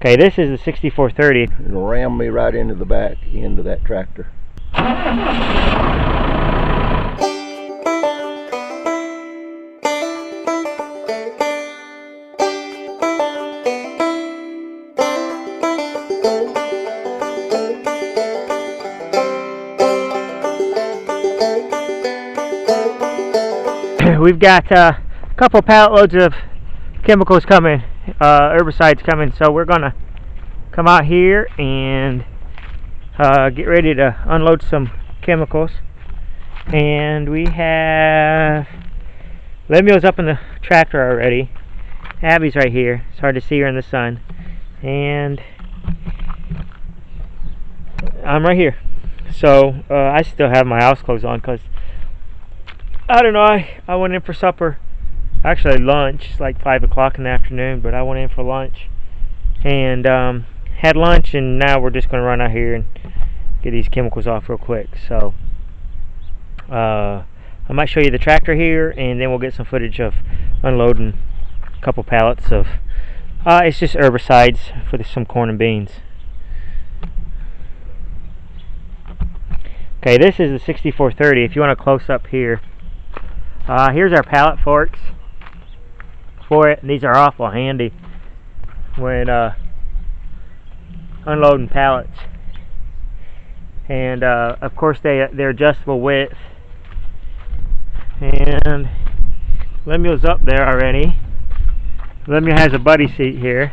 Okay, this is the 6430. It'll ram me right into the back end of that tractor. We've got a couple pallet loads of chemicals coming, herbicides coming, so we're gonna come out here and get ready to unload some chemicals. And we have Lemuel's up in the tractor already. Abby's right here. It's hard to see her in the sun. And I'm right here. So I still have my house clothes on because I don't know, I went in for supper, actually lunch. It's like 5 o'clock in the afternoon, but I went in for lunch and had lunch, and now we're just going to run out here and get these chemicals off real quick. So I might show you the tractor here, and then we'll get some footage of unloading a couple pallets of it's just herbicides for some corn and beans. Okay, this is the 6430. If you want a close up here, here's our pallet forks for it. These are awful handy when unloading pallets. And of course they're adjustable width. And Lemuel's up there already. Lemuel has a buddy seat here,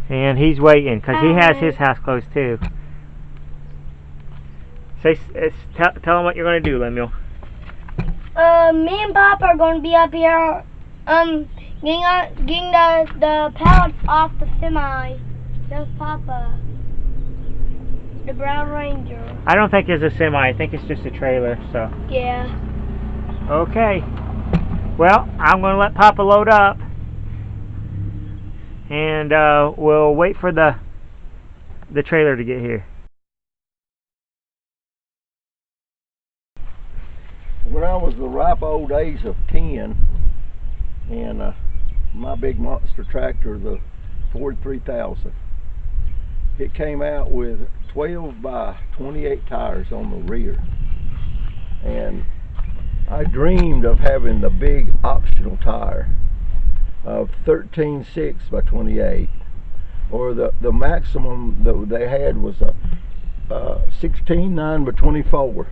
and he's waiting because he has his house closed too. Tell him what you're going to do, Lemuel. Me and Papa are going to be up here, getting the pallets off the semi. There's Papa, the Brown Ranger. I don't think it's a semi. I think it's just a trailer. So. Yeah. Okay. Well, I'm going to let Papa load up, and we'll wait for the trailer to get here. When I was the ripe old age of 10, and my big monster tractor, the Ford 3000, it came out with 12 by 28 tires on the rear, and I dreamed of having the big optional tire of 13.6 by 28, or the maximum that they had was a 16.9 by 24.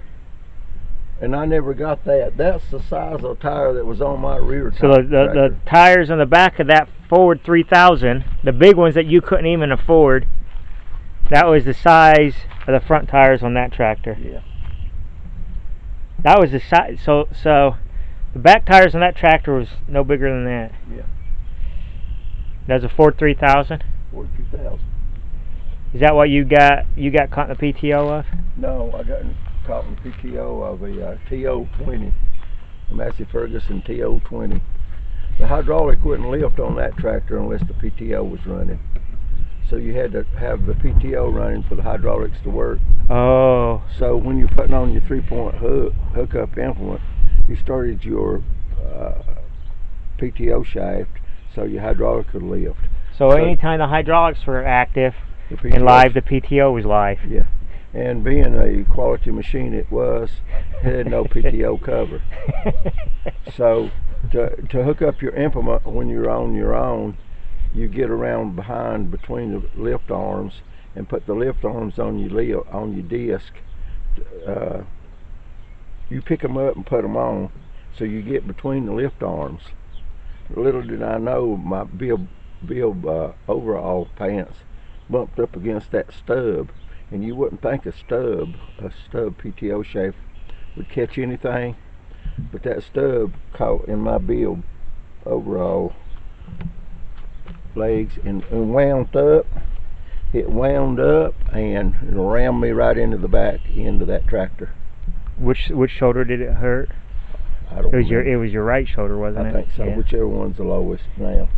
And I never got that. That's the size of tire that was on my rear tire. So the tires on the back of that Ford 3000, the big ones that you couldn't even afford, that was the size of the front tires on that tractor. Yeah. That was the size. So the back tires on that tractor was no bigger than that. Yeah. That was a Ford 3000? Ford 3000. Is that what you got caught in the PTO of? No, I got caught in PTO of a TO20, a Massey Ferguson TO20. The hydraulic wouldn't lift on that tractor unless the PTO was running. So you had to have the PTO running for the hydraulics to work. Oh. So when you're putting on your 3-point hookup implement, you started your PTO shaft so your hydraulic could lift. So anytime the hydraulics were active and live, the PTO was live. Yeah. And being a quality machine it had no PTO cover. So to hook up your implement when you're on your own, you get around behind between the lift arms and put the lift arms on your disc. You pick them up and put them on, so you get between the lift arms. Little did I know, my Bill overall pants bumped up against that stub. And you wouldn't think a stub PTO shaft would catch anything, but that stub caught in my Bill overall legs and wound up. It wound up and rammed me right into the back end of that tractor. Which shoulder did it hurt? I don't know. It was your right shoulder, wasn't it? I think so. Yeah. Whichever one's the lowest now.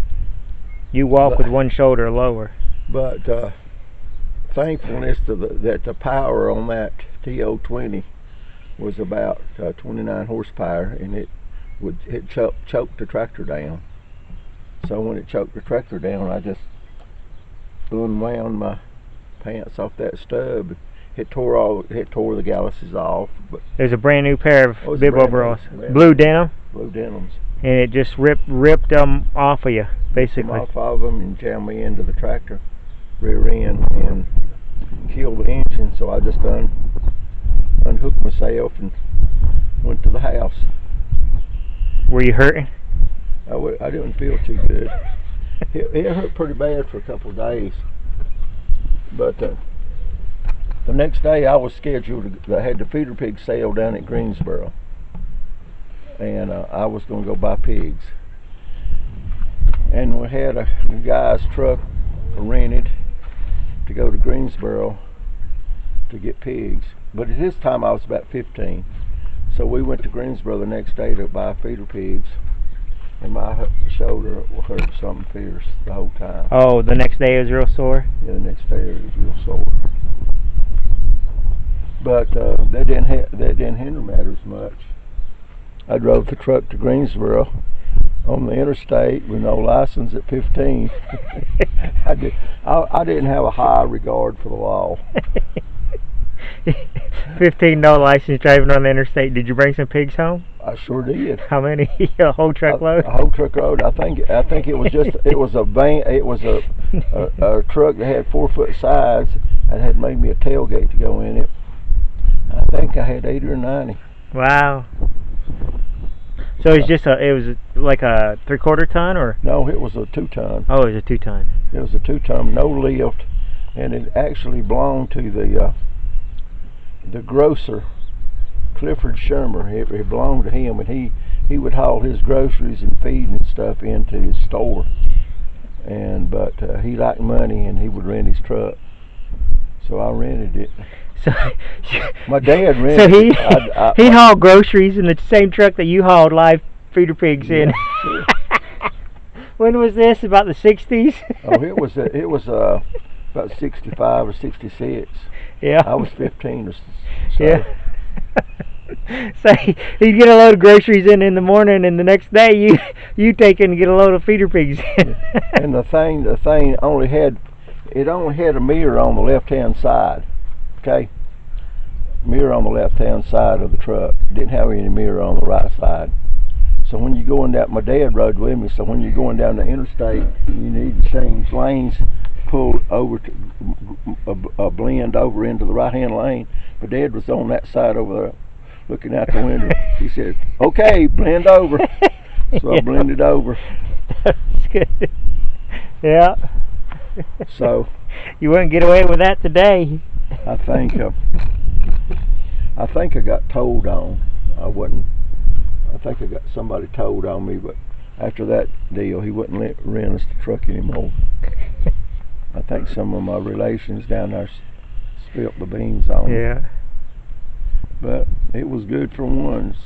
You walk with one shoulder lower. But thankfulness that the power on that TO20 was about 29 horsepower, and it choked the tractor down. So when it choked the tractor down, I just unwound my pants off that stub. It tore the galluses off, but There's a brand new pair of Oh, it's bib brand new, overalls, brand blue new. denim, blue denims. and it just ripped them off of you, Come basically. off of them and jammed me into the tractor rear end and killed the engine. So I just unhooked myself and went to the house. Were you hurting? I didn't feel too good. It hurt pretty bad for a couple of days, but the next day I was scheduled I had the feeder pig sale down at Greensboro, and I was going to go buy pigs, and we had a guy's truck rented to go to Greensboro to get pigs, but at this time I was about 15, so we went to Greensboro the next day to buy feeder pigs, and my shoulder hurt something fierce the whole time. Oh, the next day it was real sore? Yeah, the next day it was real sore. But that didn't hinder matters much. I drove the truck to Greensboro on the interstate with no license at 15. I didn't have a high regard for the law. 15, no license, driving on the interstate. Did you bring some pigs home? I sure did. How many? A whole truckload? A whole truckload. I think it was a van. It was a truck that had 4-foot sides and had made me a tailgate to go in it. I think I had 80 or 90. Wow. So it was like a 3/4 ton, or? No, it was a 2-ton. Oh, it was a 2-ton. It was a 2-ton, no lift, and it actually belonged to the grocer, Clifford Shermer. It belonged to him, and he would haul his groceries and feed and stuff into his store. But he liked money, and he would rent his truck, so I rented it. So My dad rented. So it. he hauled groceries in the same truck that you hauled live feeder pigs in. Sure. When was this? About the 60s? Oh, it was about 65 or 66. Yeah. I was 15 or so. Yeah. So he'd get a load of groceries in the morning, and the next day you take in and get a load of feeder pigs in. And the thing only had a mirror on the left-hand side. Okay, mirror on the left-hand side of the truck. Didn't have any mirror on the right side. So when you're going down, my dad rode with me. So when you're going down the interstate, you need to change lanes, pull over to blend over into the right-hand lane. My dad was on that side over there, looking out the window. He said, "Okay, blend over." So I blended over. That's good. Yeah. So you wouldn't get away with that today. I think I got told on. I think I got somebody told on me, but after that deal, he wouldn't rent us the truck anymore. I think some of my relations down there spilt the beans on me. Yeah. But it was good for once.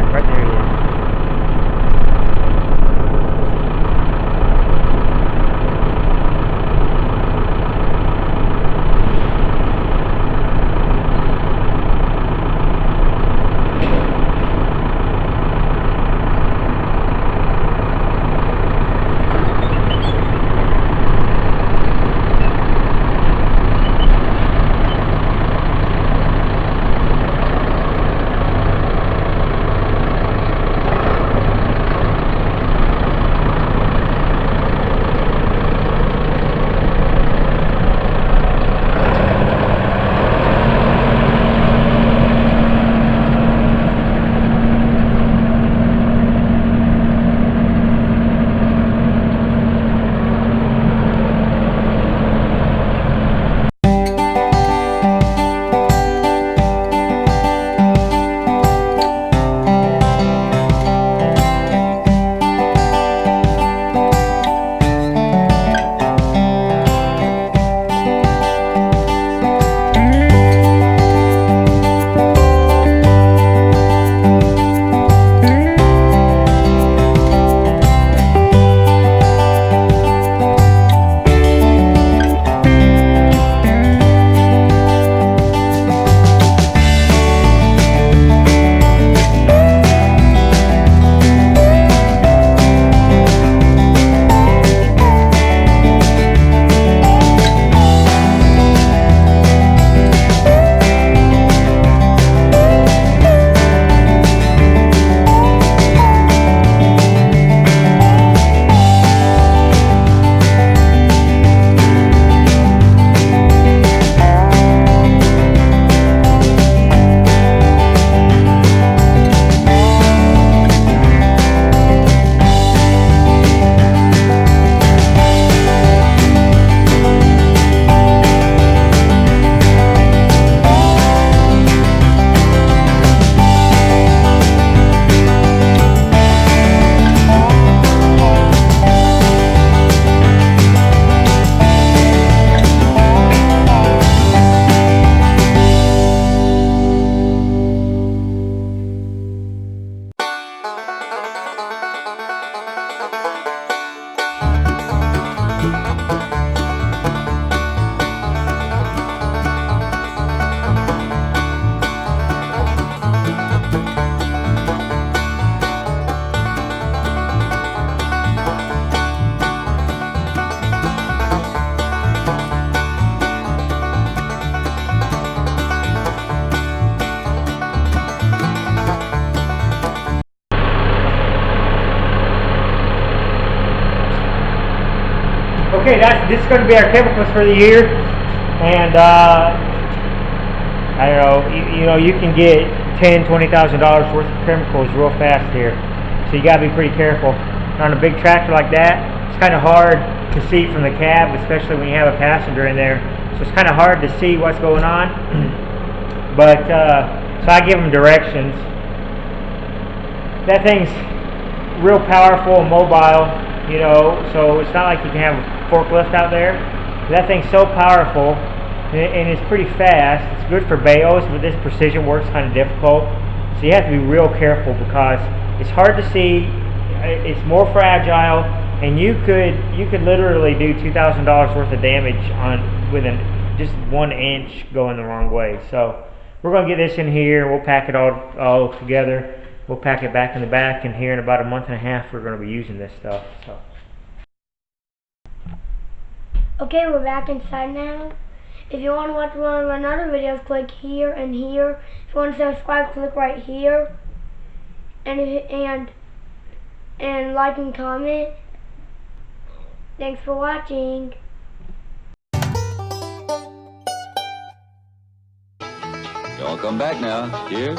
Right there he is. Okay, this is going to be our chemicals for the year, and I don't know. You know, you can get $10,000-$20,000 worth of chemicals real fast here, so you got to be pretty careful. On a big tractor like that, it's kind of hard to see from the cab, especially when you have a passenger in there. So it's kind of hard to see what's going on. But so I give them directions. That thing's real powerful and mobile, you know, so it's not like you can have a forklift out there. That thing's so powerful and it's pretty fast. It's good for bales, but this precision work's kind of difficult. So you have to be real careful because it's hard to see, it's more fragile, and you could literally do $2,000 worth of damage within just 1 inch going the wrong way. So we're going to get this in here and we'll pack it all together. We'll pack it back in the back, and here in about a month and a half we're going to be using this stuff. So. Okay, we're back inside now. If you want to watch one of our other videos, click here and here. If you want to subscribe, click right here. And like and comment. Thanks for watching. Y'all come back now, dear.